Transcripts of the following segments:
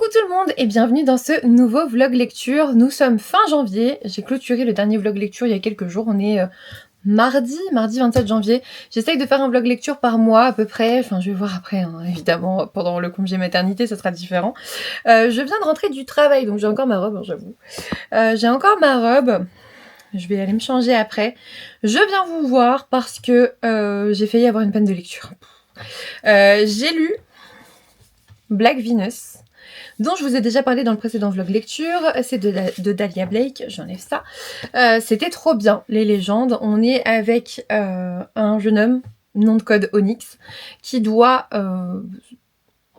Coucou tout le monde et bienvenue dans ce nouveau vlog lecture. Nous sommes fin janvier, j'ai clôturé le dernier vlog lecture il y a quelques jours, on est mardi 27 janvier. J'essaye de faire un vlog lecture par mois à peu près, enfin je vais voir après, hein. Évidemment pendant le congé maternité ça sera différent. Je viens de rentrer du travail donc j'ai encore ma robe, hein, j'avoue. J'ai encore ma robe, je vais aller me changer après. Je viens vous voir parce que j'ai failli avoir une peine de lecture. J'ai lu Black Venus, dont je vous ai déjà parlé dans le précédent vlog lecture, c'est de Dahlia Blake, j'enlève ça. C'était trop bien, les légendes. On est avec un jeune homme, nom de code Onyx, qui doit...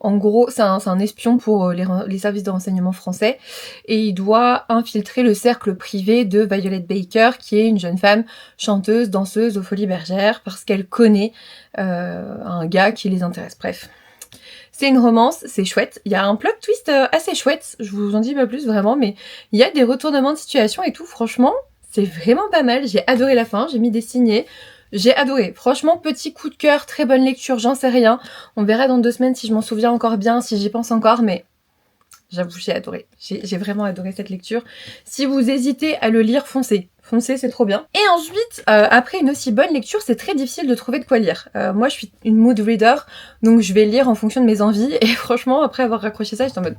en gros, c'est un espion pour les services de renseignement français, et il doit infiltrer le cercle privé de Violet Baker, qui est une jeune femme chanteuse, danseuse aux Folies Bergères, parce qu'elle connaît un gars qui les intéresse. Bref. C'est une romance, c'est chouette. Il y a un plot twist assez chouette, je vous en dis pas plus vraiment, mais il y a des retournements de situation et tout, franchement, c'est vraiment pas mal. J'ai adoré la fin, j'ai mis des signets, j'ai adoré. Franchement, petit coup de cœur, très bonne lecture, j'en sais rien. On verra dans 2 semaines si je m'en souviens encore bien, si j'y pense encore, mais j'avoue, j'ai adoré. J'ai vraiment adoré cette lecture. Si vous hésitez à le lire, foncez. Foncez, c'est trop bien. Et ensuite, après une aussi bonne lecture, c'est très difficile de trouver de quoi lire. Moi, je suis une mood reader, donc je vais lire en fonction de mes envies. Et franchement, après avoir raccroché ça, j'étais en mode...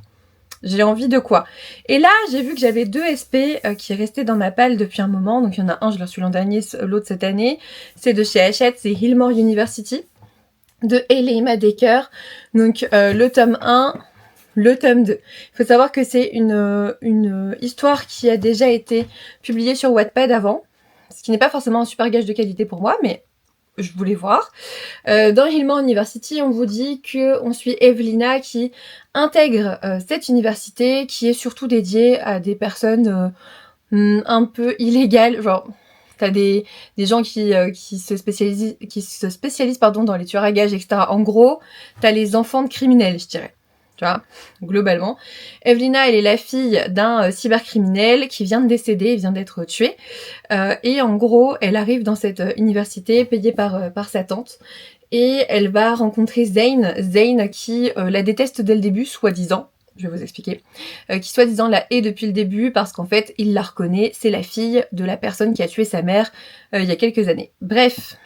j'ai envie de quoi? Et là, j'ai vu que j'avais 2 SP qui restaient dans ma palle depuis un moment. Donc il y en a un, je l'ai reçu l'an dernier, l'autre cette année. C'est de chez Hachette, c'est Hillmore University, de Elema Decker. Donc le tome 1... le tome 2. Il faut savoir que c'est une histoire qui a déjà été publiée sur Wattpad avant, ce qui n'est pas forcément un super gage de qualité pour moi, mais je voulais voir. Dans Hillmore University, on vous dit qu'on suit Evelina qui intègre cette université qui est surtout dédiée à des personnes un peu illégales, genre... T'as des gens qui se spécialisent dans les tueurs à gages, etc. En gros, t'as les enfants de criminels, je dirais. Tu vois, globalement. Evelina, elle est la fille d'un cybercriminel qui vient de décéder, vient d'être tué. Et en gros, elle arrive dans cette université payée par sa tante. Et elle va rencontrer Zane. Zane qui la déteste dès le début, soi-disant. Je vais vous expliquer. Qui soi-disant la hait depuis le début parce qu'en fait, il la reconnaît. C'est la fille de la personne qui a tué sa mère il y a quelques années. Bref.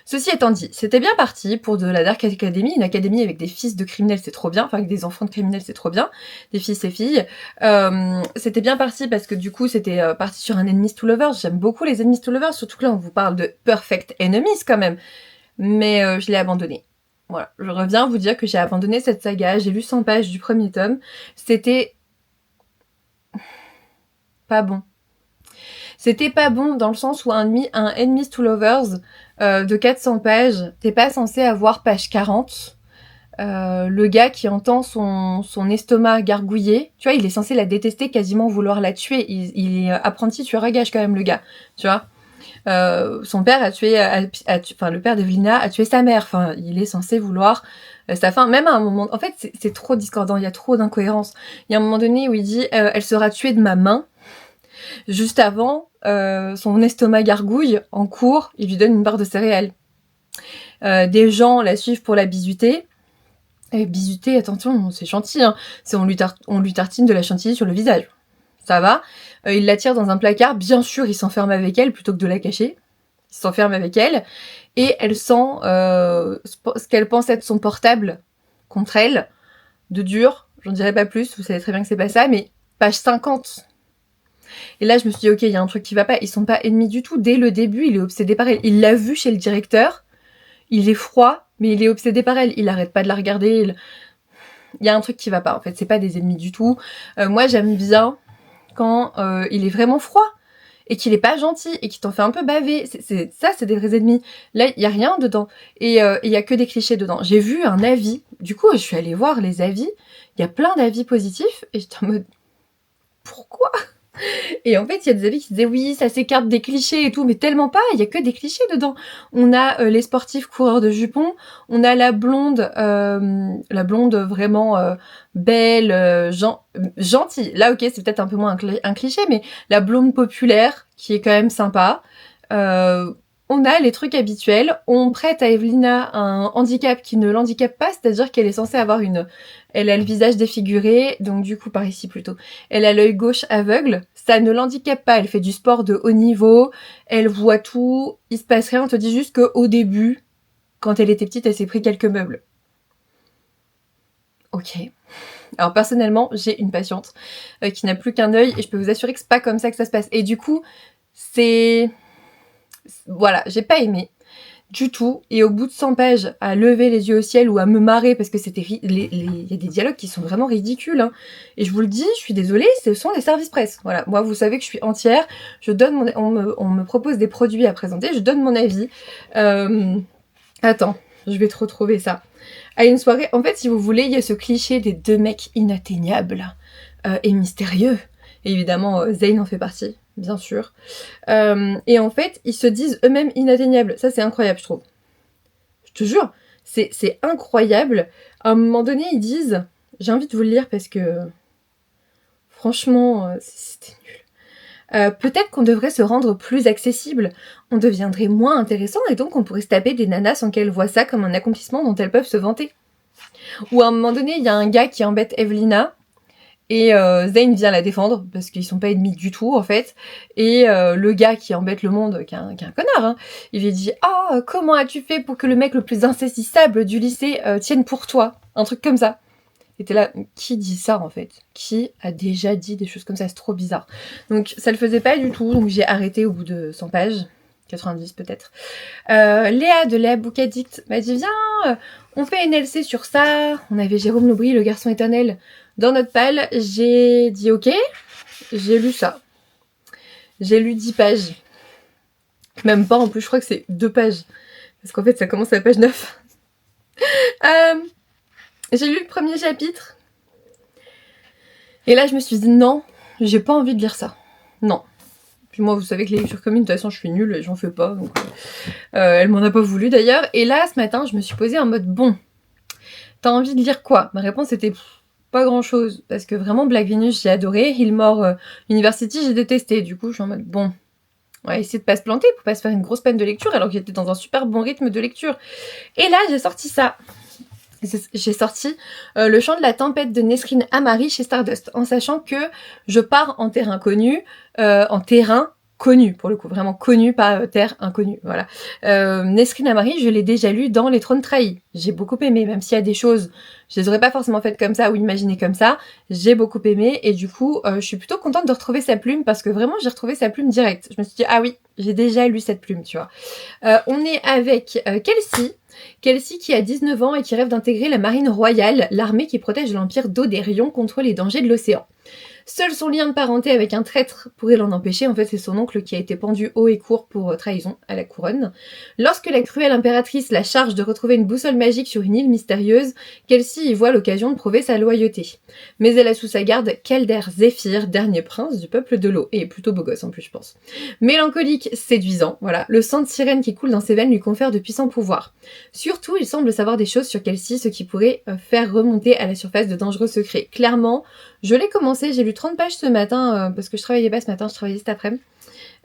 Ceci étant dit, c'était bien parti pour de la Dark Academy, une académie avec des fils de criminels, c'est trop bien, enfin avec des enfants de criminels, c'est trop bien, des fils et filles. C'était bien parti parce que du coup, c'était parti sur un Enemies to Lovers. J'aime beaucoup les Enemies to Lovers, surtout que là, on vous parle de Perfect Enemies quand même. Mais je l'ai abandonné. Voilà, je reviens vous dire que j'ai abandonné cette saga, j'ai lu 100 pages du premier tome, c'était... pas bon. C'était pas bon dans le sens où un Enemies to Lovers de 400 pages, t'es pas censé avoir page 40. Le gars qui entend son estomac gargouiller, tu vois, il est censé la détester, quasiment vouloir la tuer. Il est apprenti tueur à gages quand même, le gars, tu vois. Son père enfin le père d'Evelina a tué sa mère. Enfin, il est censé vouloir sa fin. Même à un moment, en fait, c'est trop discordant. Il y a trop d'incohérences. Il y a un moment donné où il dit, elle sera tuée de ma main. Juste avant, son estomac gargouille en cours. Il lui donne une barre de céréales. Des gens la suivent pour la bisuter. Et bisuter, attention, c'est gentil, hein. C'est on lui tartine de la chantilly sur le visage. Ça va. Il la tire dans un placard. Bien sûr, il s'enferme avec elle plutôt que de la cacher. Il s'enferme avec elle. Et elle sent ce qu'elle pense être son portable contre elle. De dur. J'en dirai pas plus. Vous savez très bien que c'est pas ça. Mais page 50. Et là, je me suis dit, ok, il y a un truc qui va pas. Ils sont pas ennemis du tout. Dès le début, il est obsédé par elle. Il l'a vu chez le directeur. Il est froid, mais il est obsédé par elle. Il arrête pas de la regarder. Il y a un truc qui va pas, en fait. C'est pas des ennemis du tout. Moi, j'aime bien quand il est vraiment froid et qu'il est pas gentil et qu'il t'en fait un peu baver. C'est des vrais ennemis. Là, il y a rien dedans. Et il y a que des clichés dedans. J'ai vu un avis. Du coup, je suis allée voir les avis. Il y a plein d'avis positifs. Et j'étais en mode... pourquoi ? Et en fait, il y a des avis qui disaient oui, ça s'écarte des clichés et tout, mais tellement pas, il y a que des clichés dedans. On a les sportifs coureurs de jupons, on a la blonde vraiment belle, gentille. Là, ok, c'est peut-être un peu moins un cliché, mais la blonde populaire, qui est quand même sympa. on a les trucs habituels, on prête à Evelina un handicap qui ne l'handicape pas, c'est-à-dire qu'elle est censée avoir elle a le visage défiguré, donc du coup par ici plutôt, elle a l'œil gauche aveugle, ça ne l'handicape pas, elle fait du sport de haut niveau, elle voit tout, il se passe rien, on te dit juste qu'au début, quand elle était petite, elle s'est pris quelques meubles. Ok. Alors personnellement, j'ai une patiente qui n'a plus qu'un œil et je peux vous assurer que c'est pas comme ça que ça se passe. Et du coup, voilà, j'ai pas aimé du tout. Et au bout de 100 pages, à lever les yeux au ciel ou à me marrer parce que il y a des dialogues qui sont vraiment ridicules. Hein. Et je vous le dis, je suis désolée, ce sont les services presse. Voilà, moi vous savez que je suis entière. On me propose des produits à présenter, je donne mon avis. Attends, je vais te retrouver ça. À une soirée, en fait, si vous voulez, il y a ce cliché des deux mecs inatteignables et mystérieux. Et évidemment, Zayn en fait partie, bien sûr. Et en fait, ils se disent eux-mêmes inatteignables. Ça, c'est incroyable, je trouve. Je te jure, c'est incroyable. À un moment donné, ils disent... J'ai envie de vous le lire parce que... Franchement, c'était nul. Peut-être qu'on devrait se rendre plus accessible. On deviendrait moins intéressant et donc on pourrait se taper des nanas sans qu'elles voient ça comme un accomplissement dont elles peuvent se vanter. Ou à un moment donné, il y a un gars qui embête Evelina et Zayn vient la défendre parce qu'ils sont pas ennemis du tout en fait. Et le gars qui embête le monde, qui est un connard, hein, il lui dit ah comment as-tu fait pour que le mec le plus insaisissable du lycée tienne pour toi, un truc comme ça. Et t'es là, qui dit ça en fait? Qui a déjà dit des choses comme ça? C'est trop bizarre. Donc ça le faisait pas du tout, donc j'ai arrêté au bout de 100 pages. 90 peut-être. Léa de Léa Book Addict m'a dit viens, on fait NLC sur ça. On avait Jérôme Lobry, le garçon éternel, dans notre palle. J'ai dit ok, j'ai lu ça. J'ai lu 10 pages. Même pas en plus, je crois que c'est 2 pages. Parce qu'en fait ça commence à la page 9. J'ai lu le premier chapitre. Et là je me suis dit non, j'ai pas envie de lire ça. Non. Puis moi, vous savez que les lectures communes, de toute façon, je suis nulle et j'en fais pas. Donc, elle m'en a pas voulu d'ailleurs. Et là, ce matin, je me suis posée en mode bon, t'as envie de lire quoi? Ma réponse était pas grand chose. Parce que vraiment, Black Venus, j'ai adoré. Hillmore University, j'ai détesté. Du coup, je suis en mode bon, on va essayer de pas se planter pour pas se faire une grosse peine de lecture alors que j'étais dans un super bon rythme de lecture. Et là, j'ai sorti ça. J'ai sorti Le Chant de la Tempête de Nesrine Amari chez Stardust, en sachant que je pars en terrain connu, en terrain connu, pour le coup, vraiment connu, pas terre inconnue, voilà. Nesrine Amari, je l'ai déjà lu dans Les Trônes Trahis. J'ai beaucoup aimé, même s'il y a des choses, je les aurais pas forcément faites comme ça ou imaginées comme ça, j'ai beaucoup aimé, et du coup, je suis plutôt contente de retrouver sa plume, parce que vraiment, j'ai retrouvé sa plume directe. Je me suis dit, ah oui, j'ai déjà lu cette plume, tu vois. On est avec Kelsey qui a 19 ans et qui rêve d'intégrer la marine royale, l'armée qui protège l'empire d'Oderion contre les dangers de l'océan. Seul son lien de parenté avec un traître pourrait l'en empêcher. En fait, c'est son oncle qui a été pendu haut et court pour trahison à la couronne. Lorsque la cruelle impératrice la charge de retrouver une boussole magique sur une île mystérieuse, Kelsey y voit l'occasion de prouver sa loyauté. Mais elle a sous sa garde Kelder Zephyr, dernier prince du peuple de l'eau, et plutôt beau gosse en plus, je pense. Mélancolique, séduisant, voilà. Le sang de sirène qui coule dans ses veines lui confère de puissants pouvoirs. Surtout, il semble savoir des choses sur Kelsey, ce qui pourrait faire remonter à la surface de dangereux secrets. Clairement, je l'ai commencé, j'ai lu 30 pages ce matin, parce que je travaillais pas ce matin, je travaillais cet après-midi.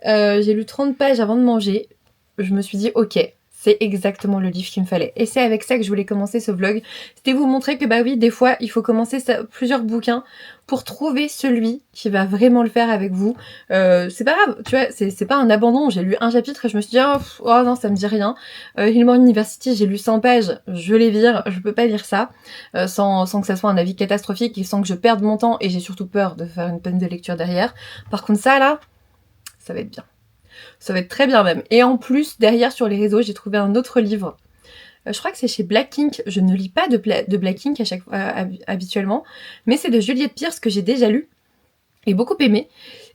J'ai lu 30 pages avant de manger. Je me suis dit, ok, c'est exactement le livre qu'il me fallait. Et c'est avec ça que je voulais commencer ce vlog. C'était vous montrer que bah oui, des fois, il faut commencer plusieurs bouquins pour trouver celui qui va vraiment le faire avec vous. C'est pas grave, tu vois, c'est pas un abandon. J'ai lu un chapitre et je me suis dit, oh non, ça me dit rien. Hillmore University, j'ai lu 100 pages, je les vire, je peux pas lire ça sans que ça soit un avis catastrophique et sans que je perde mon temps. Et j'ai surtout peur de faire une peine de lecture derrière. Par contre, ça là, ça va être bien. Ça va être très bien même. Et en plus, derrière sur les réseaux, j'ai trouvé un autre livre. Je crois que c'est chez Black Ink. Je ne lis pas de Black Ink habituellement. Mais c'est de Juliette Pierce que j'ai déjà lu. Et beaucoup aimé.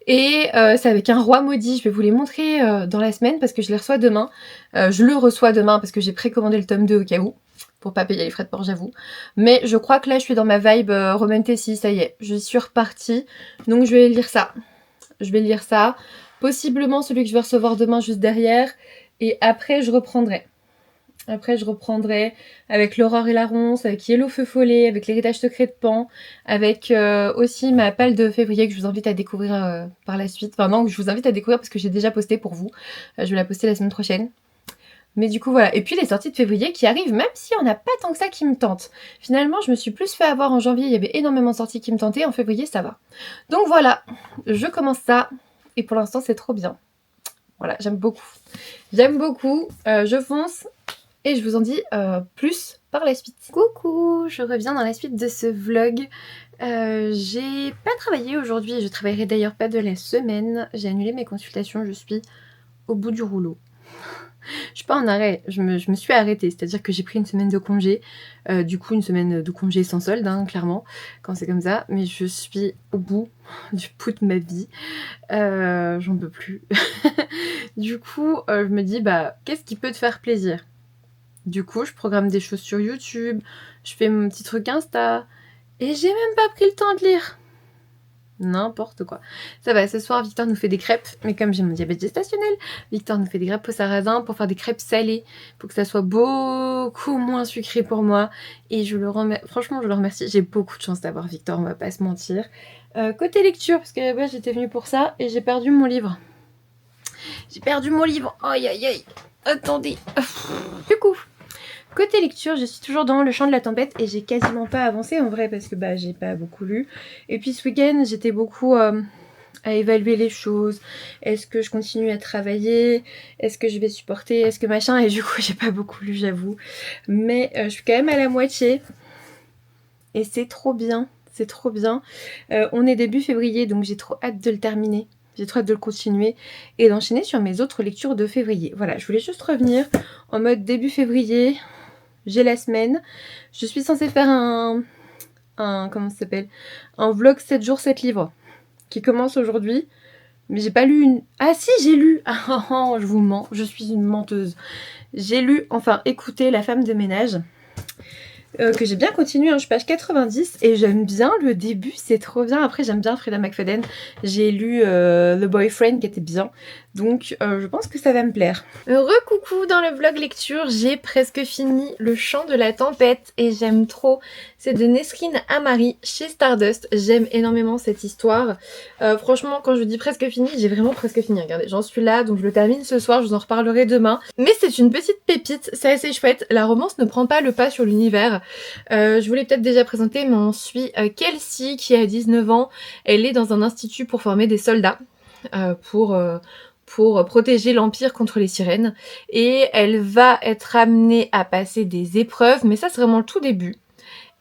Et c'est avec un roi maudit. Je vais vous les montrer dans la semaine parce que je les reçois demain. Je le reçois demain parce que j'ai précommandé le tome 2 au cas où. Pour pas payer les frais de port, j'avoue. Mais je crois que là, je suis dans ma vibe Roman Tessie. Ça y est, je suis repartie. Donc je vais lire ça. Je vais lire ça. Possiblement celui que je vais recevoir demain juste derrière. Et après, je reprendrai. Après, je reprendrai avec l'Aurore et la Ronce, avec Yellow Feu Follet, avec l'Héritage Secret de Pan, avec aussi ma palle de février que je vous invite à découvrir par la suite. Enfin non, que je vous invite à découvrir parce que j'ai déjà posté pour vous. Je vais la poster la semaine prochaine. Mais du coup, voilà. Et puis les sorties de février qui arrivent, même si on n'a pas tant que ça qui me tente. Finalement, je me suis plus fait avoir en janvier, il y avait énormément de sorties qui me tentaient. En février, ça va. Donc voilà, je commence ça. Et pour l'instant, c'est trop bien. Voilà, j'aime beaucoup. J'aime beaucoup. Je fonce. Et je vous en dis plus par la suite. Coucou, je reviens dans la suite de ce vlog. J'ai pas travaillé aujourd'hui. Je travaillerai d'ailleurs pas de la semaine. J'ai annulé mes consultations. Je suis au bout du rouleau. Je suis pas en arrêt, je me suis arrêtée, c'est-à-dire que j'ai pris une semaine de congé, du coup une semaine de congé sans solde, hein, clairement, quand c'est comme ça, mais je suis au bout du bout de ma vie, j'en peux plus. Du coup, je me dis, bah, qu'est-ce qui peut te faire plaisir? Du coup, je programme des choses sur YouTube, je fais mon petit truc Insta, et j'ai même pas pris le temps de lire. N'importe quoi. Ça va, ce soir, Victor nous fait des crêpes. Mais comme j'ai mon diabète gestationnel, Victor nous fait des crêpes au sarrasin pour faire des crêpes salées. Pour que ça soit beaucoup moins sucré pour moi. Et je le remercie. Franchement, je le remercie. J'ai beaucoup de chance d'avoir Victor, on va pas se mentir. Côté lecture, parce qu'à la base, j'étais venue pour ça. Et j'ai perdu mon livre. J'ai perdu mon livre. Aïe, aïe, aïe. Attendez. Du coup... Côté lecture, je suis toujours dans Le Chant de la Tempête et j'ai quasiment pas avancé en vrai parce que bah j'ai pas beaucoup lu. Et puis ce week-end, j'étais beaucoup à évaluer les choses. Est-ce que je continue à travailler? Est-ce que je vais supporter? Est-ce que machin? Et du coup, j'ai pas beaucoup lu, j'avoue. Mais je suis quand même à la moitié. Et c'est trop bien. C'est trop bien. On est début février, donc j'ai trop hâte de le terminer. J'ai trop hâte de le continuer et d'enchaîner sur mes autres lectures de février. Voilà, je voulais juste revenir en mode début février. J'ai la semaine. Je suis censée faire comment ça s'appelle? Un vlog 7 jours 7 livres qui commence aujourd'hui. Mais j'ai pas lu une... Ah si, j'ai lu. Ah, je vous mens, je suis une menteuse. J'ai lu, enfin écoutez, La femme de ménage. Que j'ai bien continué, hein, je suis page 90 et j'aime bien le début, c'est trop bien. Après j'aime bien Frida McFadden, j'ai lu The Boyfriend qui était bien, donc je pense que ça va me plaire. Recoucou dans le vlog lecture, j'ai presque fini Le Chant de la Tempête et j'aime trop. C'est de Nesrine Amari chez Stardust, j'aime énormément cette histoire. Franchement quand je dis presque fini, j'ai vraiment presque fini, regardez, j'en suis là, donc je le termine ce soir, je vous en reparlerai demain. Mais c'est une petite pépite, c'est assez chouette, la romance ne prend pas le pas sur l'univers. Je vous l'ai peut-être déjà présenté, mais on suit Kelsey qui a 19 ans. Elle est dans un institut pour former des soldats pour protéger l'Empire contre les sirènes. Et elle va être amenée à passer des épreuves, mais ça c'est vraiment le tout début.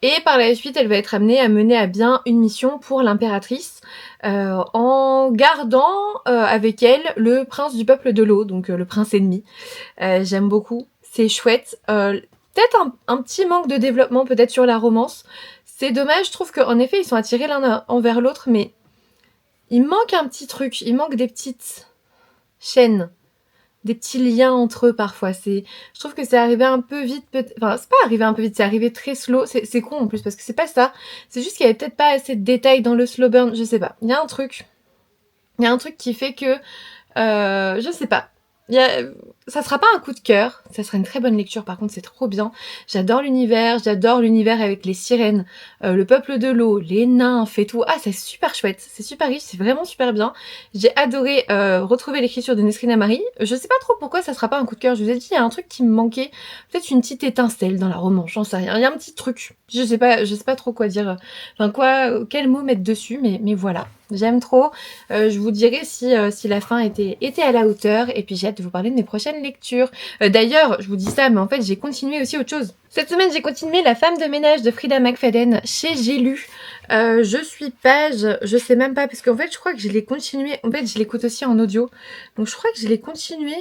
Et par la suite, elle va être amenée à mener à bien une mission pour l'impératrice en gardant avec elle le prince du peuple de l'eau, donc le prince ennemi. J'aime beaucoup, c'est chouette. Peut-être un petit manque de développement peut-être sur la romance. C'est dommage, je trouve qu'en effet ils sont attirés l'un envers l'autre, mais il manque un petit truc, il manque des petites chaînes, des petits liens entre eux parfois. Je trouve que c'est arrivé un peu vite, enfin c'est pas arrivé un peu vite, c'est arrivé très slow, c'est con en plus parce que c'est pas ça, c'est juste qu'il y avait peut-être pas assez de détails dans le slow burn, je sais pas. Il y a un truc qui fait que, je sais pas. Ça sera pas un coup de cœur, ça sera une très bonne lecture, par contre c'est trop bien. J'adore l'univers avec les sirènes, le peuple de l'eau, les nymphes et tout. Ah, c'est super chouette, c'est super riche, c'est vraiment super bien. J'ai adoré retrouver l'écriture de Nesrine Amari. Je sais pas trop pourquoi ça sera pas un coup de cœur, je vous ai dit, il y a un truc qui me manquait, peut-être une petite étincelle dans la romance, j'en sais rien. Il y a un petit truc, je sais pas trop quoi dire, enfin quel mot mettre dessus, mais voilà. J'aime trop, je vous dirai si la fin était à la hauteur, et puis j'ai hâte de vous parler de mes prochaines lectures. D'ailleurs, je vous dis ça, mais en fait j'ai continué aussi autre chose. Cette semaine j'ai continué La femme de ménage de Frida McFadden chez J'ai lu. Je suis page, je sais même pas, parce qu'en fait je crois que je l'ai continué, en fait je l'écoute aussi en audio, donc je crois que je l'ai continué.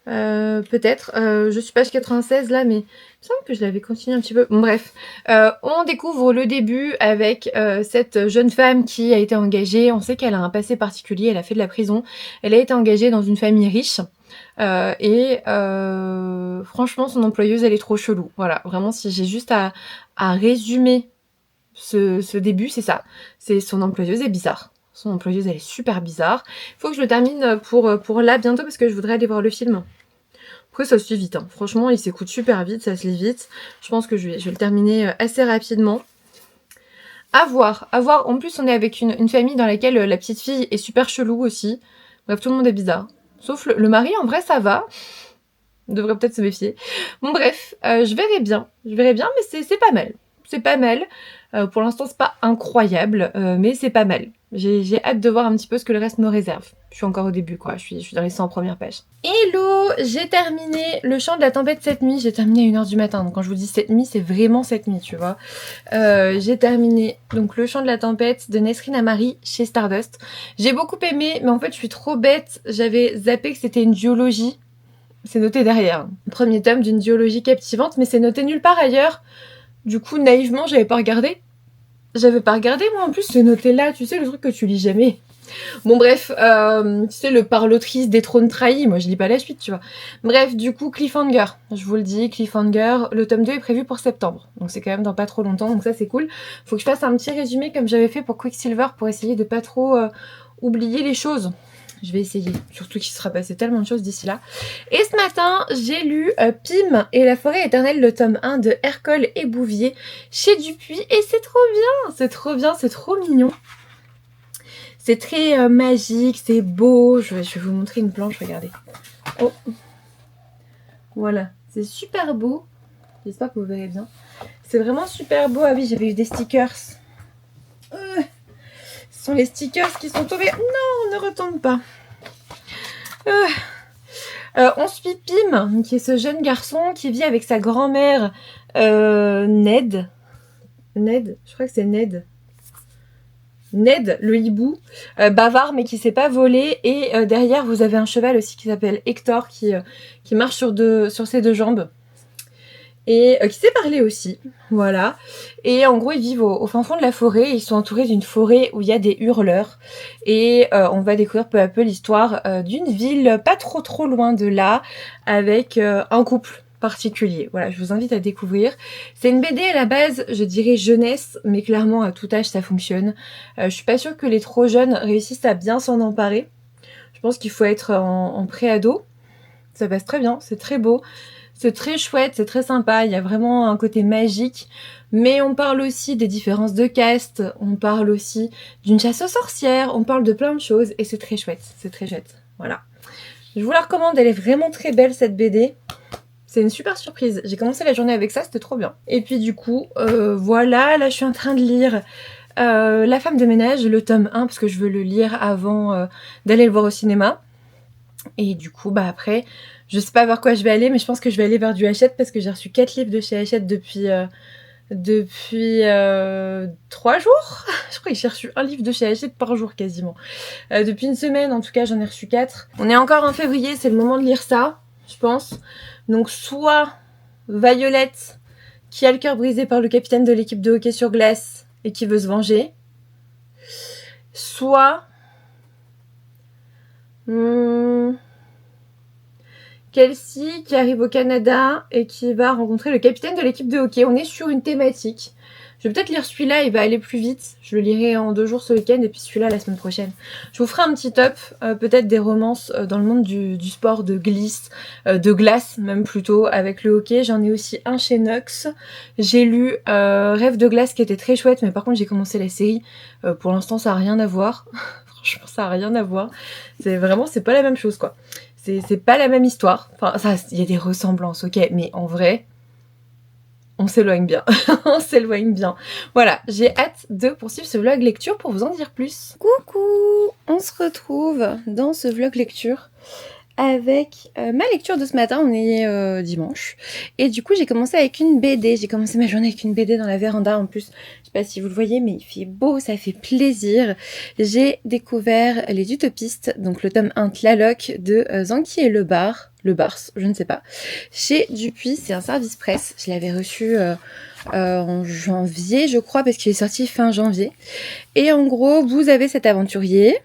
Peut-être, je suis page 96 là, mais il me semble que je l'avais continué un petit peu. Bon, bref, on découvre le début avec cette jeune femme qui a été engagée. On sait qu'elle a un passé particulier, elle a fait de la prison, elle a été engagée dans une famille riche. Franchement son employeuse elle est trop chelou. Voilà, vraiment si j'ai juste à résumer ce début, c'est ça. C'est son employeuse est bizarre. Son employeuse elle est super bizarre. Faut que je le termine pour là bientôt parce que je voudrais aller voir le film. Après ça se lit vite, hein. Franchement il s'écoute super vite, ça se lit vite. Je pense que je vais le terminer assez rapidement. À voir. En plus on est avec une famille dans laquelle la petite fille est super chelou aussi. Bref, tout le monde est bizarre. Sauf le mari, en vrai ça va. On devrait peut-être se méfier. Bon bref, je verrai bien, mais c'est pas mal. C'est pas mal. Pour l'instant, c'est pas incroyable, mais c'est pas mal. J'ai hâte de voir un petit peu ce que le reste me réserve. Je suis encore au début, quoi. Je suis dans les 100 premières pages. Hello! J'ai terminé Le Chant de la Tempête cette nuit. J'ai terminé à 1h du matin. Donc quand je vous dis cette nuit, c'est vraiment cette nuit, tu vois. J'ai terminé donc Le Chant de la Tempête de Nesrine Amari chez Stardust. J'ai beaucoup aimé, mais en fait, je suis trop bête. J'avais zappé que c'était une duologie. C'est noté derrière. Premier tome d'une duologie captivante, mais c'est noté nulle part ailleurs. Du coup, naïvement, j'avais pas regardé. Moi en plus, c'est noté là, tu sais, le truc que tu lis jamais. Bon bref, tu sais, le parlotrice des trônes trahis, moi je lis pas la suite, tu vois. Bref, du coup, Cliffhanger, je vous le dis, Cliffhanger, le tome 2 est prévu pour septembre, donc c'est quand même dans pas trop longtemps, donc ça c'est cool. Faut que je fasse un petit résumé comme j'avais fait pour Quicksilver, pour essayer de pas trop oublier les choses. Je vais essayer, surtout qu'il sera passé tellement de choses d'ici là. Et ce matin, j'ai lu Pym et la forêt éternelle, le tome 1 de Hercole et Bouvier chez Dupuis, et c'est trop bien, c'est trop mignon. C'est très magique, c'est beau. Je vais vous montrer une planche, regardez. Oh. Voilà, c'est super beau. J'espère que vous verrez bien. C'est vraiment super beau. Ah oui, j'avais eu des stickers. Ce sont les stickers qui sont tombés. Non, ne retombe pas. On suit Pym, qui est ce jeune garçon qui vit avec sa grand-mère Ned. Ned, je crois que c'est Ned. Ned, le hibou, bavard mais qui sait pas voler, et derrière vous avez un cheval aussi qui s'appelle Hector qui marche sur ses deux jambes et qui sait parler aussi, voilà. Et en gros ils vivent au fin fond de la forêt, ils sont entourés d'une forêt où il y a des hurleurs, et on va découvrir peu à peu l'histoire d'une ville pas trop loin de là, avec un couple particulier. Voilà, je vous invite à découvrir. C'est une BD à la base, je dirais jeunesse, mais clairement à tout âge ça fonctionne. Je suis pas sûre que les trop jeunes réussissent à bien s'en emparer. Je pense qu'il faut être en pré-ado. Ça passe très bien, c'est très beau, c'est très chouette, c'est très sympa, il y a vraiment un côté magique. Mais on parle aussi des différences de caste, on parle aussi d'une chasse aux sorcières, on parle de plein de choses, et c'est très chouette, voilà. Je vous la recommande, elle est vraiment très belle cette BD. C'est une super surprise. J'ai commencé la journée avec ça, c'était trop bien. Et puis du coup, voilà, là je suis en train de lire La femme de ménage, le tome 1, parce que je veux le lire avant d'aller le voir au cinéma. Et du coup, bah après, je sais pas vers quoi je vais aller, mais je pense que je vais aller vers du Hachette, parce que j'ai reçu 4 livres de chez Hachette depuis 3 jours. Je crois que j'ai reçu un livre de chez Hachette par jour quasiment. Depuis une semaine, en tout cas, j'en ai reçu 4. On est encore en février, c'est le moment de lire ça, je pense. Donc soit Violette, qui a le cœur brisé par le capitaine de l'équipe de hockey sur glace et qui veut se venger. Soit Kelsey, qui arrive au Canada et qui va rencontrer le capitaine de l'équipe de hockey. On est sur une thématique. Je vais peut-être lire celui-là, il va aller plus vite. Je le lirai en 2 jours ce week-end, et puis celui-là la semaine prochaine. Je vous ferai un petit top, peut-être des romances dans le monde du sport de glisse, de glace même plutôt, avec le hockey. J'en ai aussi un chez Nox. J'ai lu Rêve de glace qui était très chouette, mais par contre j'ai commencé la série. Pour l'instant ça a rien à voir. Franchement ça a rien à voir. C'est pas la même chose quoi. C'est pas la même histoire. Enfin, il y a des ressemblances, ok, mais en vrai, on s'éloigne bien. On s'éloigne bien. Voilà, j'ai hâte de poursuivre ce vlog lecture pour vous en dire plus. Coucou! On se retrouve dans ce vlog lecture avec ma lecture de ce matin. On est dimanche. Et du coup, j'ai commencé avec une BD. J'ai commencé ma journée avec une BD dans la véranda en plus. Je sais pas si vous le voyez, mais il fait beau, ça fait plaisir. J'ai découvert Les Utopistes, donc le tome 1 Tlaloc de Zanki et Le Bars, je ne sais pas. Chez Dupuis, c'est un service presse. Je l'avais reçu en janvier, je crois, parce qu'il est sorti fin janvier. Et en gros, vous avez cet aventurier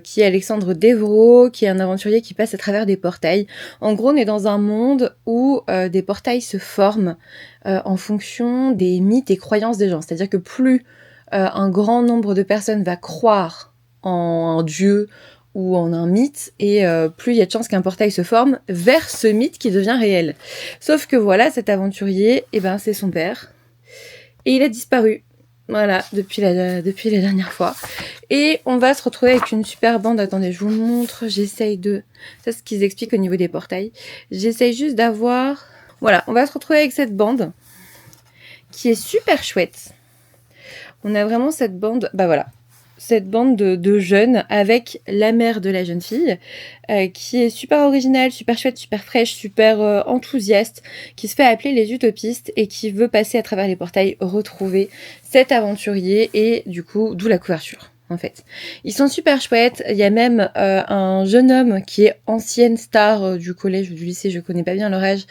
qui est Alexandre Devro, qui est un aventurier qui passe à travers des portails. En gros, on est dans un monde où des portails se forment en fonction des mythes et croyances des gens. C'est-à-dire que plus un grand nombre de personnes va croire en un dieu ou en un mythe, et plus il y a de chances qu'un portail se forme vers ce mythe qui devient réel. Sauf que voilà, cet aventurier, c'est son père. Et il a disparu. Voilà, depuis la dernière fois. Et on va se retrouver avec une super bande. Attendez, je vous montre. J'essaye de... Ça, c'est ce qu'ils expliquent au niveau des portails. J'essaye juste d'avoir... Voilà, on va se retrouver avec cette bande qui est super chouette. On a vraiment cette bande... Bah voilà. Cette bande de jeunes avec la mère de la jeune fille qui est super originale, super chouette, super fraîche, super enthousiaste, qui se fait appeler les utopistes et qui veut passer à travers les portails retrouver cet aventurier et du coup, d'où la couverture. En fait, ils sont super chouettes. Il y a même un jeune homme qui est ancienne star du collège ou du lycée, je connais pas bien leur âge,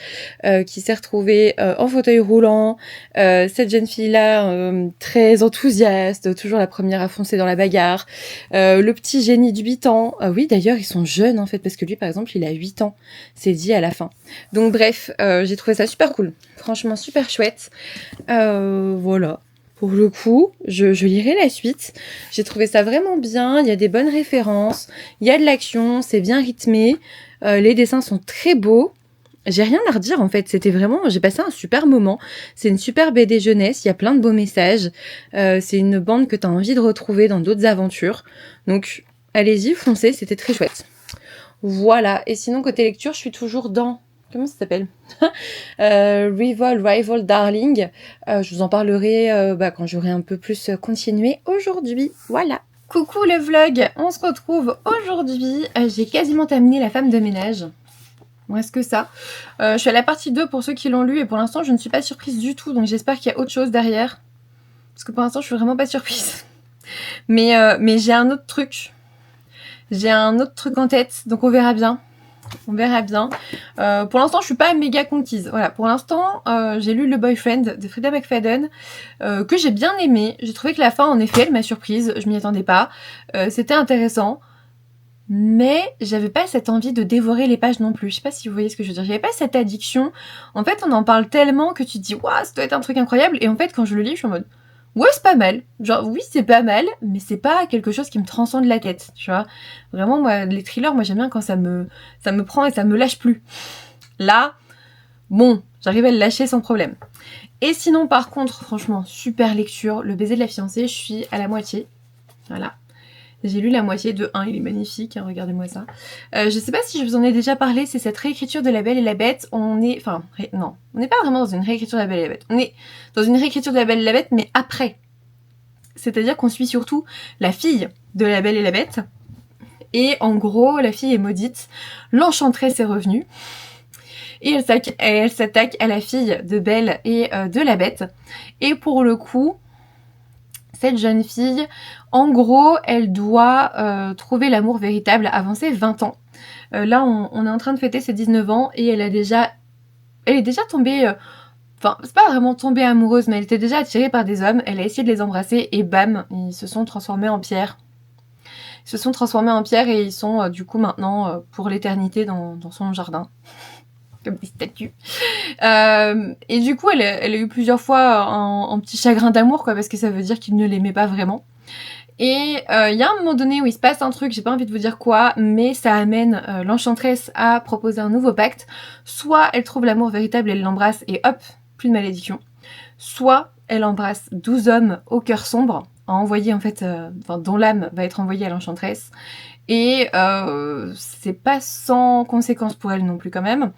qui s'est retrouvé en fauteuil roulant. Cette jeune fille-là, très enthousiaste, toujours la première à foncer dans la bagarre. Le petit génie de 8 ans. Oui, d'ailleurs, ils sont jeunes en fait, parce que lui, par exemple, il a 8 ans. C'est dit à la fin. Donc bref, j'ai trouvé ça super cool. Franchement, super chouette. Voilà. Pour le coup, je lirai la suite. J'ai trouvé ça vraiment bien. Il y a des bonnes références. Il y a de l'action. C'est bien rythmé. Les dessins sont très beaux. J'ai rien à redire en fait. C'était vraiment... J'ai passé un super moment. C'est une super BD jeunesse. Il y a plein de beaux messages. C'est une bande que tu as envie de retrouver dans d'autres aventures. Donc, allez-y, foncez. C'était très chouette. Voilà. Et sinon, côté lecture, je suis toujours dans... Comment ça s'appelle Rival Darling. Je vous en parlerai quand j'aurai un peu plus continué aujourd'hui. Voilà. Coucou le vlog, on se retrouve aujourd'hui. J'ai quasiment terminé La femme de ménage. Il me reste que ça. Je suis à la partie 2 pour ceux qui l'ont lu et pour l'instant je ne suis pas surprise du tout. Donc j'espère qu'il y a autre chose derrière. Parce que pour l'instant je suis vraiment pas surprise. Mais j'ai un autre truc. J'ai un autre truc en tête. Donc on verra bien. On verra bien. Pour l'instant, je suis pas méga conquise. Voilà, pour l'instant, j'ai lu Le Boyfriend de Frida McFadden, que j'ai bien aimé. J'ai trouvé que la fin, en effet, elle m'a surprise. Je m'y attendais pas. C'était intéressant. Mais j'avais pas cette envie de dévorer les pages non plus. Je sais pas si vous voyez ce que je veux dire. J'avais pas cette addiction. En fait, on en parle tellement que tu te dis, waouh, ça doit être un truc incroyable. Et en fait, quand je le lis, je suis en mode, ouais, c'est pas mal. Genre, oui, c'est pas mal, mais c'est pas quelque chose qui me transcende la tête, tu vois. Vraiment, moi, les thrillers, moi, j'aime bien quand ça me prend et ça me lâche plus. Là, bon, j'arrive à le lâcher sans problème. Et sinon, par contre, franchement, super lecture. Le baiser de la fiancée, je suis à la moitié. Voilà. J'ai lu la moitié de 1, il est magnifique, hein, regardez-moi ça. Je sais pas si je vous en ai déjà parlé, c'est cette réécriture de La Belle et la Bête. On est... Enfin, non, on n'est pas vraiment dans une réécriture de La Belle et la Bête. On est dans une réécriture de La Belle et la Bête, mais après. C'est-à-dire qu'on suit surtout la fille de La Belle et la Bête. Et en gros, la fille est maudite. L'enchanteresse est revenue. Et elle s'attaque à la fille de Belle et de la Bête. Et pour le coup... Cette jeune fille, en gros, elle doit trouver l'amour véritable avant ses 20 ans. Là, on est en train de fêter ses 19 ans et elle est déjà tombée... Enfin, c'est pas vraiment tombée amoureuse, mais elle était déjà attirée par des hommes. Elle a essayé de les embrasser et bam, ils se sont transformés en pierre. Ils se sont transformés en pierre et ils sont du coup maintenant pour l'éternité dans son jardin. Comme des statues. Et du coup, elle a eu plusieurs fois un petit chagrin d'amour, quoi, parce que ça veut dire qu'il ne l'aimait pas vraiment. Et il y a un moment donné où il se passe un truc, j'ai pas envie de vous dire quoi, mais ça amène l'enchanteresse à proposer un nouveau pacte. Soit elle trouve l'amour véritable, elle l'embrasse et hop, plus de malédiction. Soit elle embrasse 12 hommes au cœur sombre, à envoyer en fait, dont l'âme va être envoyée à l'enchanteresse. Et c'est pas sans conséquences pour elle non plus quand même.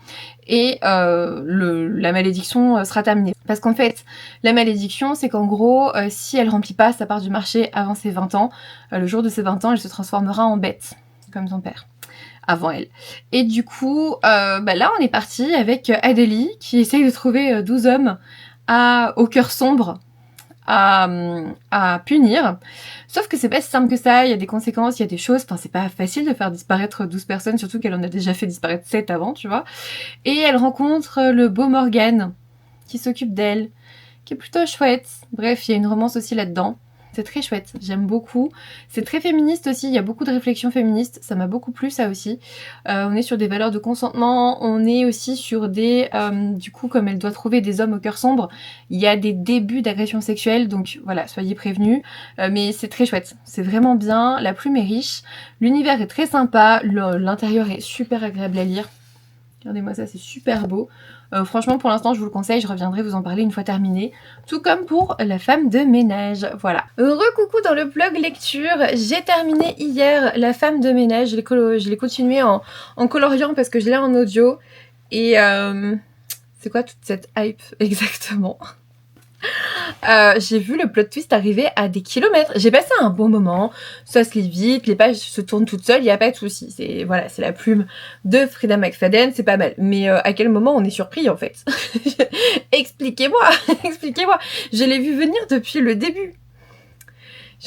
Et la malédiction sera terminée. Parce qu'en fait, la malédiction, c'est qu'en gros, si elle remplit pas sa part du marché avant ses 20 ans, le jour de ses 20 ans, elle se transformera en bête, comme son père, avant elle. Et du coup, là, on est parti avec Adélie, qui essaye de trouver 12 hommes au cœur sombre, à punir. Sauf que c'est pas si simple que ça, il y a des conséquences, il y a des choses, enfin c'est pas facile de faire disparaître 12 personnes, surtout qu'elle en a déjà fait disparaître 7 avant, tu vois. Et elle rencontre le beau Morgan, qui s'occupe d'elle, qui est plutôt chouette. Bref, il y a une romance aussi là-dedans. C'est très chouette, j'aime beaucoup. C'est très féministe aussi, il y a beaucoup de réflexions féministes, ça m'a beaucoup plu ça aussi. On est sur des valeurs de consentement, on est aussi sur des... du coup, comme elle doit trouver des hommes au cœur sombre, il y a des débuts d'agression sexuelle, donc voilà, soyez prévenus. Mais c'est très chouette, c'est vraiment bien, la plume est riche, l'univers est très sympa, l'intérieur est super agréable à lire. Regardez-moi ça, c'est super beau. Franchement, pour l'instant, je vous le conseille, je reviendrai vous en parler une fois terminé. Tout comme pour la femme de ménage, voilà. Recoucou dans le blog lecture, j'ai terminé hier la femme de ménage, je l'ai continué en coloriant parce que je l'ai en audio. Et c'est quoi toute cette hype exactement? J'ai vu le plot twist arriver à des kilomètres. J'ai passé un bon moment, ça se lit vite, les pages se tournent toutes seules, il n'y a pas de souci. C'est voilà, c'est la plume de Frida McFadden, c'est pas mal. Mais à quel moment on est surpris en fait? Expliquez-moi, expliquez-moi. Je l'ai vu venir depuis le début.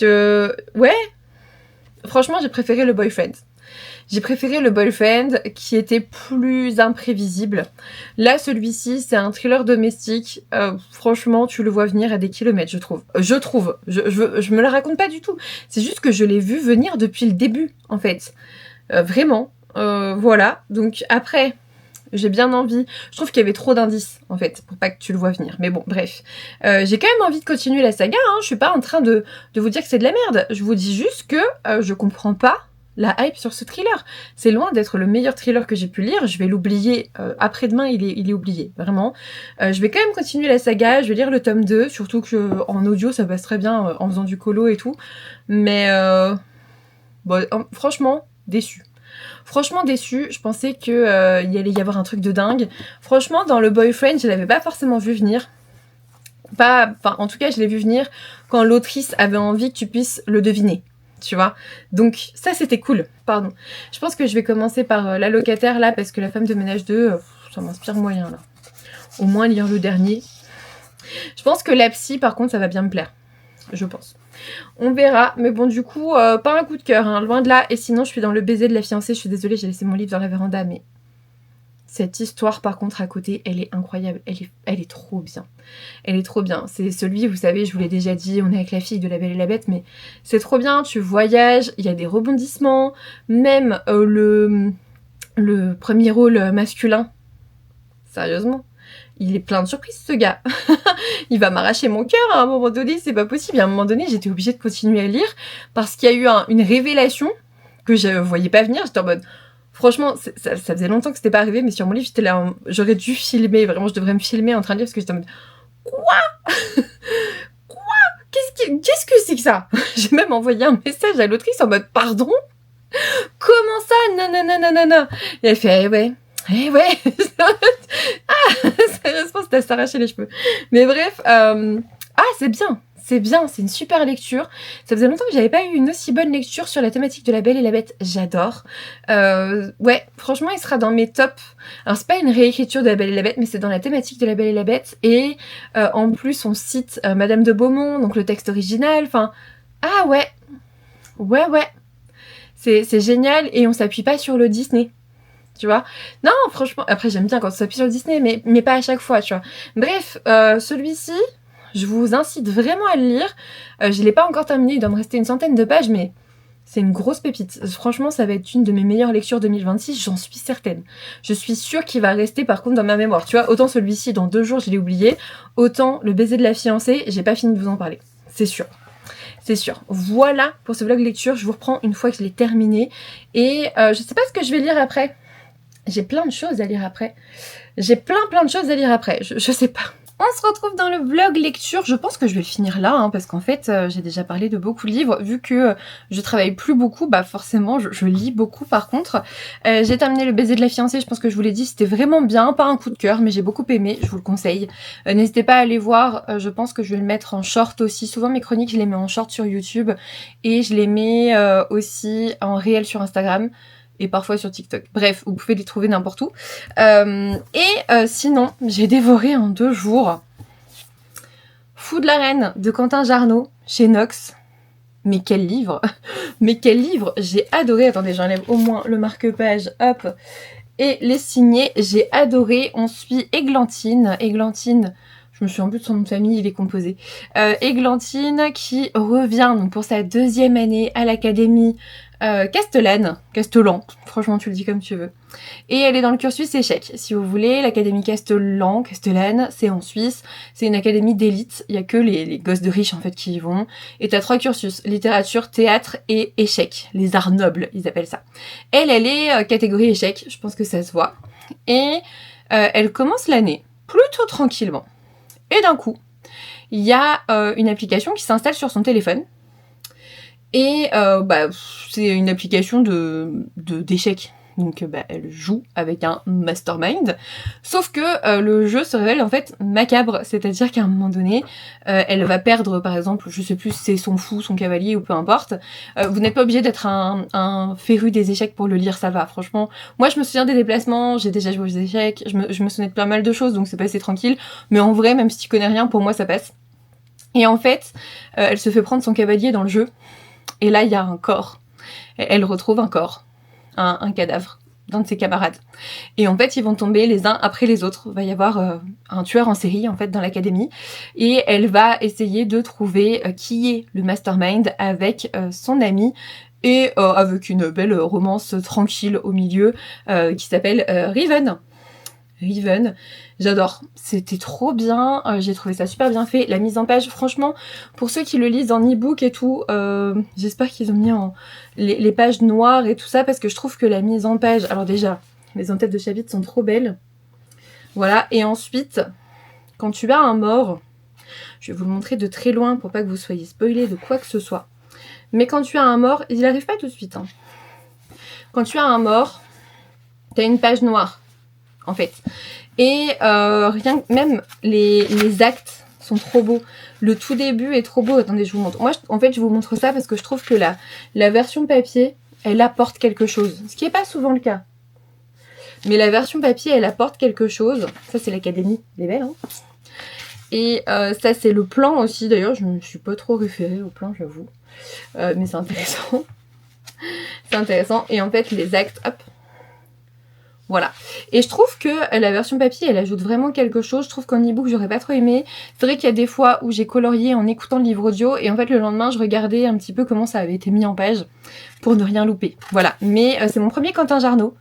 Ouais, franchement j'ai préféré le boyfriend. J'ai préféré le boyfriend qui était plus imprévisible. Là, celui-ci, c'est un thriller domestique. Franchement, tu le vois venir à des kilomètres, je trouve. Je me la raconte pas du tout. C'est juste que je l'ai vu venir depuis le début, en fait. Vraiment. Voilà. Donc après, j'ai bien envie. Je trouve qu'il y avait trop d'indices, en fait, pour pas que tu le vois venir. Mais bon, bref. J'ai quand même envie de continuer la saga. Hein. Je suis pas en train de vous dire que c'est de la merde. Je vous dis juste que je comprends pas la hype sur ce thriller. C'est loin d'être le meilleur thriller que j'ai pu lire. Je vais l'oublier. Après-demain, il est oublié. Vraiment. Je vais quand même continuer la saga. Je vais lire le tome 2. Surtout que en audio, ça passe très bien en faisant du colo et tout. Mais bon, franchement, déçu. Franchement déçu, je pensais que il allait y avoir un truc de dingue. Franchement, dans le boyfriend, je l'avais pas forcément vu venir. En tout cas, je l'ai vu venir quand l'autrice avait envie que tu puisses le deviner. Tu vois, donc ça c'était cool, pardon. Je pense que je vais commencer par la locataire là, parce que la femme de ménage 2, ça m'inspire moyen là. Au moins lire le dernier. Je pense que la psy par contre ça va bien me plaire, je pense. On verra, mais bon du coup, pas un coup de cœur, hein, loin de là. Et sinon je suis dans le baiser de la fiancée, je suis désolée, j'ai laissé mon livre dans la véranda, mais... Cette histoire, par contre, à côté, elle est incroyable. Elle est trop bien. Elle est trop bien. C'est celui, vous savez, je vous l'ai déjà dit, on est avec la fille de La Belle et la Bête, mais c'est trop bien. Tu voyages, il y a des rebondissements. Même le premier rôle masculin, sérieusement, il est plein de surprises, ce gars. Il va m'arracher mon cœur à un moment donné, c'est pas possible. À un moment donné, j'étais obligée de continuer à lire parce qu'il y a eu une révélation que je voyais pas venir. J'étais en mode... Franchement, ça faisait longtemps que c'était pas arrivé, mais sur mon livre, j'étais là, j'aurais dû filmer, vraiment, je devrais me filmer en train de lire, parce que j'étais en mode, quoi? Quoi? Qu'est-ce que c'est que ça? J'ai même envoyé un message à l'autrice en mode, pardon? Comment ça? Non, non, non, non, non, non. Et elle fait, eh ouais. Ah, sérieusement, c'était à s'arracher les cheveux. Mais bref, c'est bien. C'est bien, c'est une super lecture. Ça faisait longtemps que j'avais pas eu une aussi bonne lecture sur la thématique de La Belle et la Bête. J'adore. Ouais, franchement, il sera dans mes tops. Alors, c'est pas une réécriture de La Belle et la Bête, mais c'est dans la thématique de La Belle et la Bête. Et en plus, on cite Madame de Beaumont, donc le texte original. Enfin, ah ouais. Ouais. C'est génial et on s'appuie pas sur le Disney. Tu vois? Non, franchement, après, j'aime bien quand on s'appuie sur le Disney, mais pas à chaque fois, tu vois. Bref, celui-ci... Je vous incite vraiment à le lire. Je l'ai pas encore terminé, il doit me rester une centaine de pages, mais c'est une grosse pépite. Franchement, ça va être une de mes meilleures lectures 2026, j'en suis certaine. Je suis sûre qu'il va rester par contre dans ma mémoire. Tu vois, autant celui-ci, dans 2 jours, je l'ai oublié, autant le baiser de la fiancée, j'ai pas fini de vous en parler. C'est sûr. C'est sûr. Voilà pour ce vlog lecture, je vous reprends une fois que je l'ai terminé. Et je sais pas ce que je vais lire après. J'ai plein de choses à lire après. Je sais pas. On se retrouve dans le vlog lecture. Je pense que je vais le finir là, hein, parce qu'en fait, j'ai déjà parlé de beaucoup de livres. Vu que je travaille plus beaucoup, bah forcément, je lis beaucoup par contre. J'ai terminé Le Baiser de la Fiancée, je pense que je vous l'ai dit, c'était vraiment bien. Pas un coup de cœur, mais j'ai beaucoup aimé, je vous le conseille. N'hésitez pas à aller voir, je pense que je vais le mettre en short aussi. Souvent mes chroniques, je les mets en short sur YouTube. Et je les mets aussi en réel sur Instagram. Et parfois sur TikTok. Bref, vous pouvez les trouver n'importe où. Sinon, j'ai dévoré en 2 jours Fou de la Reine de Quentin Jarnot chez Nox. Mais quel livre! Mais quel livre! J'ai adoré. Attendez, j'enlève au moins le marque-page. Hop! Et les signés, j'ai adoré. On suit Églantine. Églantine, je me souviens plus de son nom de famille, il est composé. Églantine qui revient donc pour sa 2e année à l'académie Castellan, franchement tu le dis comme tu veux. Et elle est dans le cursus échec, si vous voulez. L'académie Castellane, c'est en Suisse, c'est une académie d'élite, il y a que les gosses de riches en fait qui y vont. Et t'as 3 cursus, littérature, théâtre et échec, les arts nobles ils appellent ça. Elle est catégorie échec, je pense que ça se voit. et elle commence l'année plutôt tranquillement. Et d'un coup, il y a une application qui s'installe sur son téléphone. Et c'est une application d'échecs. Donc elle joue avec un mastermind. Sauf que le jeu se révèle en fait macabre. C'est-à-dire qu'à un moment donné, elle va perdre par exemple, je sais plus si c'est son fou, son cavalier ou peu importe. Vous n'êtes pas obligé d'être un féru des échecs pour le lire, ça va. Franchement, moi je me souviens des déplacements, j'ai déjà joué aux échecs, je me souviens de pas mal de choses, donc c'est passé tranquille. Mais en vrai, même si tu connais rien, pour moi ça passe. Et en fait, elle se fait prendre son cavalier dans le jeu. Et là, il y a un corps. Elle retrouve un corps, un cadavre d'un de ses camarades. Et en fait, ils vont tomber les uns après les autres. Il va y avoir un tueur en série, en fait, dans l'académie. Et elle va essayer de trouver qui est le mastermind avec son ami et avec une belle romance tranquille au milieu qui s'appelle Riven. Riven, j'adore, c'était trop bien, j'ai trouvé ça super bien fait, la mise en page, franchement, pour ceux qui le lisent en e-book et tout, j'espère qu'ils ont mis les pages noires et tout ça, parce que je trouve que la mise en page, alors déjà, les en-têtes de chapitres sont trop belles, voilà, et ensuite, quand tu as un mort, je vais vous le montrer de très loin pour pas que vous soyez spoilés de quoi que ce soit, mais quand tu as un mort, il arrive pas tout de suite, hein. Quand tu as un mort, t'as une page noire, en fait. Et rien, même les actes sont trop beaux. Le tout début est trop beau. Attendez, je vous montre. Moi, en fait, je vous montre ça parce que je trouve que la version papier, elle apporte quelque chose. Ce qui n'est pas souvent le cas. Mais la version papier, elle apporte quelque chose. Ça, c'est l'académie. Elle est belle, hein. Et ça, c'est le plan aussi. D'ailleurs, je ne me suis pas trop référée au plan, j'avoue. Mais c'est intéressant. C'est intéressant. Et en fait, les actes, hop. Voilà. Et je trouve que la version papier, elle ajoute vraiment quelque chose. Je trouve qu'en e-book, j'aurais pas trop aimé. C'est vrai qu'il y a des fois où j'ai colorié en écoutant le livre audio et en fait, le lendemain, je regardais un petit peu comment ça avait été mis en page pour ne rien louper. Voilà. Mais c'est mon premier Quentin Jarnot.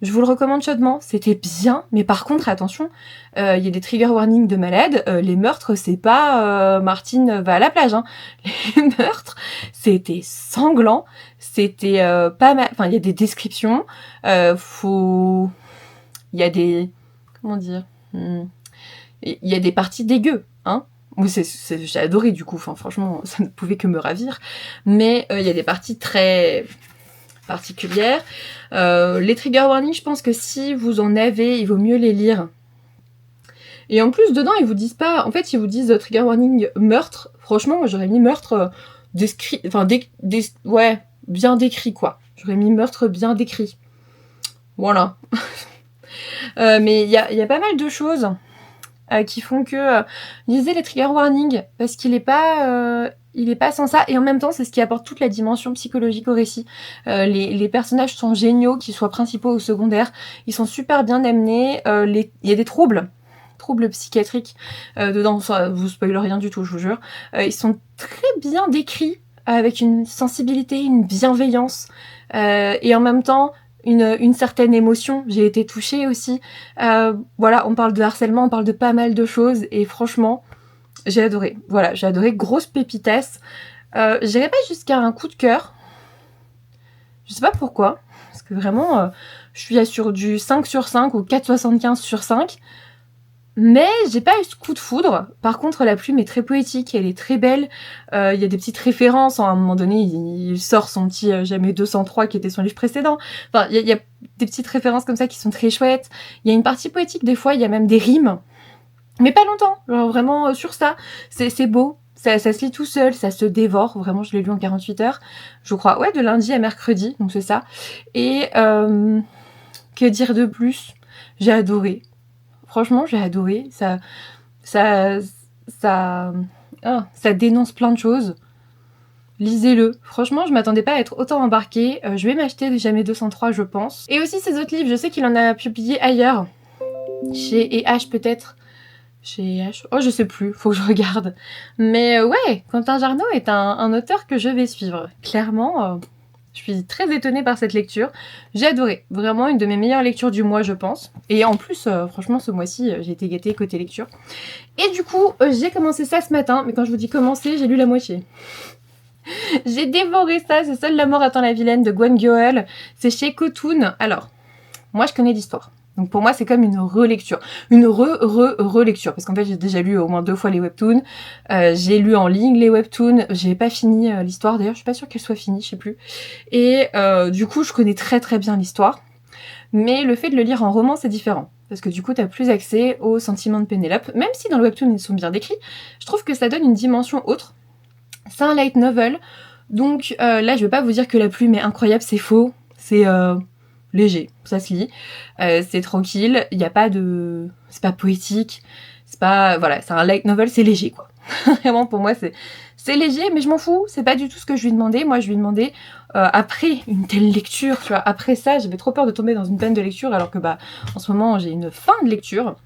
Je vous le recommande chaudement. C'était bien. Mais par contre, attention, il y a des trigger warnings de malade. Les meurtres, c'est pas Martine va à la plage, hein. Les meurtres, c'était sanglant. C'était pas mal. Enfin, il y a des descriptions. Il y a des... Comment dire, il y a des parties dégueu, hein. Moi, j'ai adoré, du coup. Enfin, franchement, ça ne pouvait que me ravir. Mais il y a des parties très particulières. Les trigger warnings, je pense que si vous en avez, il vaut mieux les lire. Et en plus, dedans, ils vous disent pas... En fait, ils vous disent trigger warning meurtre. Franchement, moi, j'aurais mis meurtre décrit... Enfin, ouais, bien décrit, quoi. J'aurais mis meurtre bien décrit. Voilà. Mais il y a pas mal de choses qui font que... lisez les trigger warnings, parce qu'il est pas sans ça, et en même temps, c'est ce qui apporte toute la dimension psychologique au récit. Les personnages sont géniaux, qu'ils soient principaux ou secondaires. Ils sont super bien amenés. Il y a des troubles psychiatriques dedans. Ça vous spoil rien du tout, je vous jure. Ils sont très bien décrits, avec une sensibilité, une bienveillance, et en même temps une certaine émotion. J'ai été touchée aussi. Voilà, on parle de harcèlement, on parle de pas mal de choses, et franchement, j'ai adoré. Voilà, j'ai adoré, grosse pépitasse. J'irai pas jusqu'à un coup de cœur. Je sais pas pourquoi, parce que vraiment, je suis sur du 5 sur 5 ou 4,75 sur 5. Mais j'ai pas eu ce coup de foudre. Par contre, la plume est très poétique, elle est très belle. Il y a des petites références. À un moment donné, il sort son petit Jamais 203 qui était son livre précédent. Enfin, il y a des petites références comme ça qui sont très chouettes. Il y a une partie poétique des fois, il y a même des rimes. Mais pas longtemps, genre vraiment sur ça. C'est beau, ça se lit tout seul, ça se dévore. Vraiment, je l'ai lu en 48 heures, je crois. Ouais, de lundi à mercredi, donc c'est ça. Et que dire de plus? J'ai adoré. Franchement, j'ai adoré. Ça dénonce plein de choses. Lisez-le. Franchement, je m'attendais pas à être autant embarquée. Je vais m'acheter Jamais 203, je pense. Et aussi ses autres livres, je sais qu'il en a publié ailleurs. Chez E.H. peut-être. Chez H. Oh, je sais plus, faut que je regarde. Mais ouais, Quentin Jarnot est un auteur que je vais suivre. Clairement, je suis très étonnée par cette lecture. J'ai adoré. Vraiment une de mes meilleures lectures du mois, je pense. Et en plus, franchement, ce mois-ci, j'ai été gâtée côté lecture. Et du coup, j'ai commencé ça ce matin. Mais quand je vous dis commencer, j'ai lu la moitié. J'ai dévoré ça. C'est Seule la mort attend la vilaine de Gwen Goël. C'est chez Cotoon. Alors, moi, je connais l'histoire. Donc pour moi, c'est comme une relecture. Une relecture. Parce qu'en fait, j'ai déjà lu au moins 2 fois les webtoons. J'ai lu en ligne les webtoons. J'ai pas fini l'histoire. D'ailleurs, je suis pas sûre qu'elle soit finie, je sais plus. Et du coup, je connais très très bien l'histoire. Mais le fait de le lire en roman, c'est différent. Parce que du coup, t'as plus accès aux sentiments de Pénélope. Même si dans le webtoon, ils sont bien décrits, je trouve que ça donne une dimension autre. C'est un light novel. Donc là, je vais pas vous dire que la plume est incroyable, c'est faux. C'est léger, ça se lit. C'est tranquille, il y a pas de... C'est pas poétique, c'est pas... Voilà, c'est un light novel, c'est léger, quoi. Vraiment, pour moi, c'est léger, mais je m'en fous. C'est pas du tout ce que je lui demandais. Moi, je lui demandais, après une telle lecture, tu vois, après ça, j'avais trop peur de tomber dans une peine de lecture, alors que, en ce moment, j'ai une fin de lecture.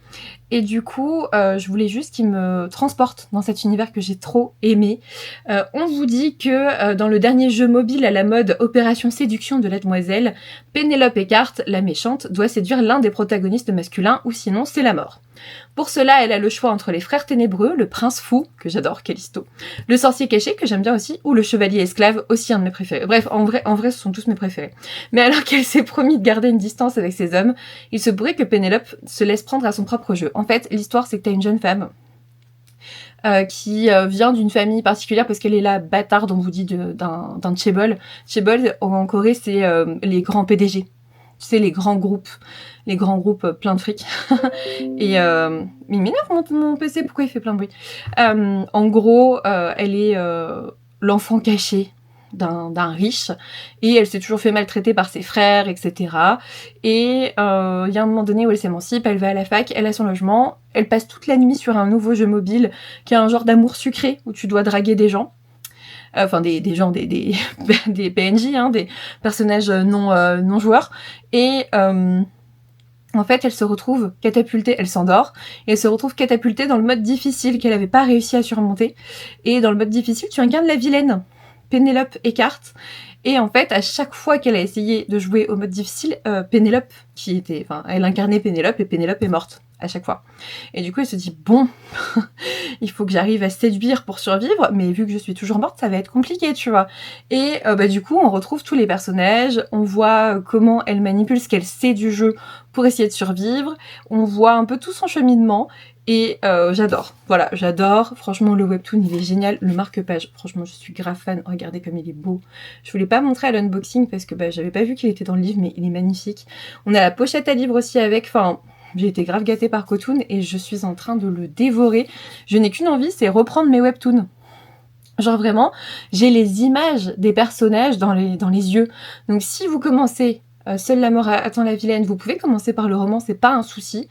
Et du coup, je voulais juste qu'il me transporte dans cet univers que j'ai trop aimé. On vous dit que dans le dernier jeu mobile à la mode Opération Séduction de la Demoiselle, Pénélope Écart, la méchante, doit séduire l'un des protagonistes masculins, ou sinon c'est la mort. Pour cela, elle a le choix entre les frères ténébreux, le prince fou, que j'adore, Callisto, le sorcier caché, que j'aime bien aussi, ou le chevalier esclave, aussi un de mes préférés. Bref, en vrai, ce sont tous mes préférés. Mais alors qu'elle s'est promis de garder une distance avec ces hommes, il se pourrait que Pénélope se laisse prendre à son propre jeu. En fait, l'histoire, c'est que t'as une jeune femme qui vient d'une famille particulière parce qu'elle est la bâtarde, on vous dit, d'un chaebol. Chaebol, en Corée, c'est les grands PDG. Tu sais, les grands groupes plein de fric. Et il m'énerve mon PC, pourquoi il fait plein de bruit. En gros, elle est l'enfant caché d'un riche, et elle s'est toujours fait maltraiter par ses frères, etc. Et il y a un moment donné où elle s'émancipe, elle va à la fac, elle a son logement, elle passe toute la nuit sur un nouveau jeu mobile qui a un genre d'amour sucré où tu dois draguer des gens. Enfin des gens, des PNJ, hein, des personnages non joueurs. Et en fait, elle se retrouve catapultée, elle s'endort, et elle se retrouve catapultée dans le mode difficile qu'elle avait pas réussi à surmonter. Et dans le mode difficile, tu incarnes la vilaine, Pénélope Écart. Et en fait, à chaque fois qu'elle a essayé de jouer au mode difficile, Pénélope, elle incarnait Pénélope, et Pénélope est morte à chaque fois. Et du coup, elle se dit, bon, il faut que j'arrive à séduire pour survivre, mais vu que je suis toujours morte, ça va être compliqué, tu vois. Et du coup, on retrouve tous les personnages, on voit comment elle manipule ce qu'elle sait du jeu pour essayer de survivre, on voit un peu tout son cheminement, et j'adore. Voilà, j'adore. Franchement, le webtoon, il est génial. Le marque-page, franchement, je suis grave fan. Regardez comme il est beau. Je voulais pas montrer à l'unboxing parce que j'avais pas vu qu'il était dans le livre, mais il est magnifique. On a la pochette à livre aussi avec, enfin... J'ai été grave gâtée par Kotoon et je suis en train de le dévorer. Je n'ai qu'une envie, c'est reprendre mes webtoons. Genre vraiment, j'ai les images des personnages dans les yeux. Donc si vous commencez Seule la mort attend la vilaine, vous pouvez commencer par le roman, c'est pas un souci.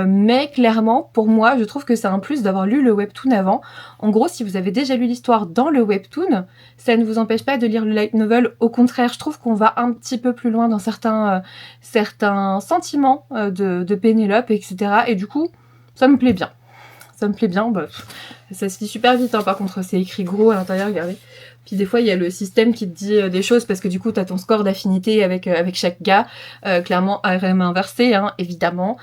Mais clairement, pour moi, je trouve que c'est un plus d'avoir lu le webtoon avant. En gros, si vous avez déjà lu l'histoire dans le webtoon, ça ne vous empêche pas de lire le light novel. Au contraire, je trouve qu'on va un petit peu plus loin dans certains sentiments de Pénélope, etc. Et du coup, ça me plaît bien. Ça me plaît bien. Ça se lit super vite, hein. Par contre, c'est écrit gros à l'intérieur, regardez. Puis des fois, il y a le système qui te dit des choses parce que du coup, t'as ton score d'affinité avec chaque gars. Clairement, ARM inversé, hein, évidemment.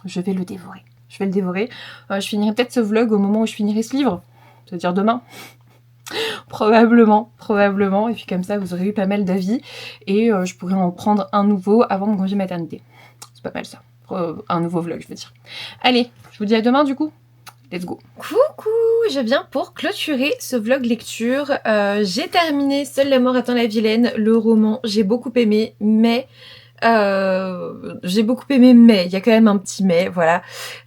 Je vais le dévorer. Je vais le dévorer. Je finirai peut-être ce vlog au moment où je finirai ce livre. C'est-à-dire demain. Probablement. Et puis comme ça, vous aurez eu pas mal d'avis. Et je pourrais en prendre un nouveau avant mon congé maternité. C'est pas mal ça. Un nouveau vlog, je veux dire. Allez, je vous dis à demain du coup. Let's go. Coucou, je viens pour clôturer ce vlog lecture. J'ai terminé Seule la mort attend la vilaine, le roman. J'ai beaucoup aimé, mais il y a quand même un petit mais, voilà.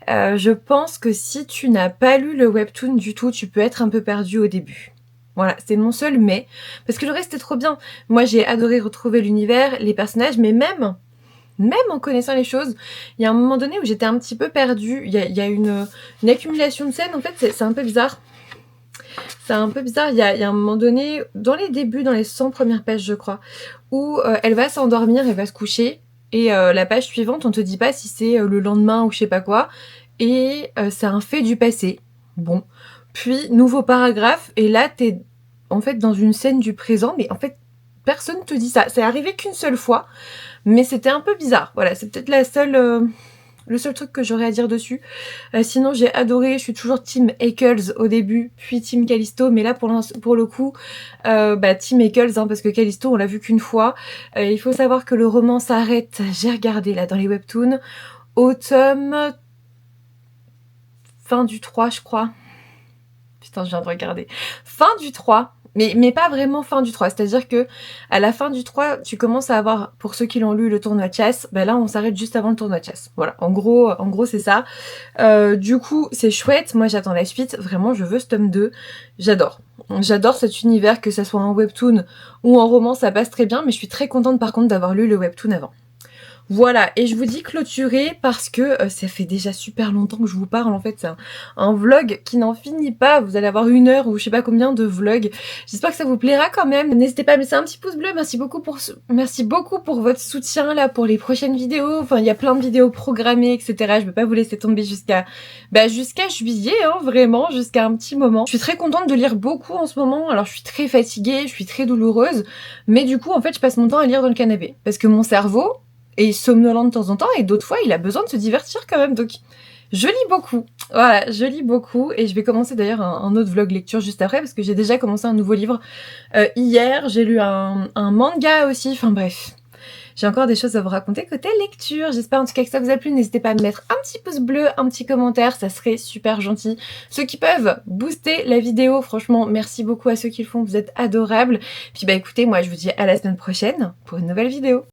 Je pense que si tu n'as pas lu le webtoon du tout, tu peux être un peu perdu au début. Voilà, c'est mon seul mais. Parce que le reste est trop bien. Moi, j'ai adoré retrouver l'univers, les personnages, mais même en connaissant les choses, il y a un moment donné où j'étais un petit peu perdue. Il y a une accumulation de scènes, en fait, c'est un peu bizarre. C'est un peu bizarre, il y a un moment donné, dans les débuts, dans les 100 premières pages, je crois, où elle va s'endormir, elle va se coucher, et la page suivante, on te dit pas si c'est le lendemain ou je sais pas quoi, et c'est un fait du passé. Bon. Puis, nouveau paragraphe, et là, t'es en fait dans une scène du présent, mais en fait, personne te dit ça. C'est arrivé qu'une seule fois, mais c'était un peu bizarre. Voilà, c'est peut-être le le seul truc que j'aurais à dire dessus. Sinon j'ai adoré, je suis toujours team Eccles au début, puis team Callisto, mais là pour le coup, team Eccles, hein, parce que Callisto on l'a vu qu'une fois. Il faut savoir que le roman s'arrête, j'ai regardé là dans les webtoons, au tome fin du 3 je crois. Putain, je viens de regarder. Fin du 3, mais pas vraiment fin du 3, c'est-à-dire que à la fin du 3, tu commences à avoir, pour ceux qui l'ont lu, le tournoi de chasse. Là, on s'arrête juste avant le tournoi de chasse. Voilà, en gros c'est ça. Du coup, c'est chouette. Moi, j'attends la suite. Vraiment, je veux ce tome 2. J'adore. J'adore cet univers, que ça soit en webtoon ou en roman, ça passe très bien. Mais je suis très contente, par contre, d'avoir lu le webtoon avant. Voilà, et je vous dis clôturer parce que ça fait déjà super longtemps que je vous parle. En fait, c'est un vlog qui n'en finit pas. Vous allez avoir 1 heure ou je sais pas combien de vlogs. J'espère que ça vous plaira quand même. N'hésitez pas à laisser un petit pouce bleu. Merci beaucoup pour votre soutien là pour les prochaines vidéos. Enfin, il y a plein de vidéos programmées, etc. Je peux pas vous laisser tomber jusqu'à juillet, hein, vraiment, jusqu'à un petit moment. Je suis très contente de lire beaucoup en ce moment. Alors, je suis très fatiguée, je suis très douloureuse. Mais du coup, en fait, je passe mon temps à lire dans le canapé. Parce que mon cerveau est somnolent de temps en temps, et d'autres fois il a besoin de se divertir quand même, donc je lis beaucoup. Voilà, je lis beaucoup, et je vais commencer d'ailleurs un autre vlog lecture juste après, parce que j'ai déjà commencé un nouveau livre hier, j'ai lu un manga aussi, enfin bref. J'ai encore des choses à vous raconter côté lecture. J'espère en tout cas que ça vous a plu. N'hésitez pas à me mettre un petit pouce bleu, un petit commentaire, ça serait super gentil. Ceux qui peuvent booster la vidéo, franchement, merci beaucoup à ceux qui le font, vous êtes adorables. Puis écoutez, moi je vous dis à la semaine prochaine pour une nouvelle vidéo.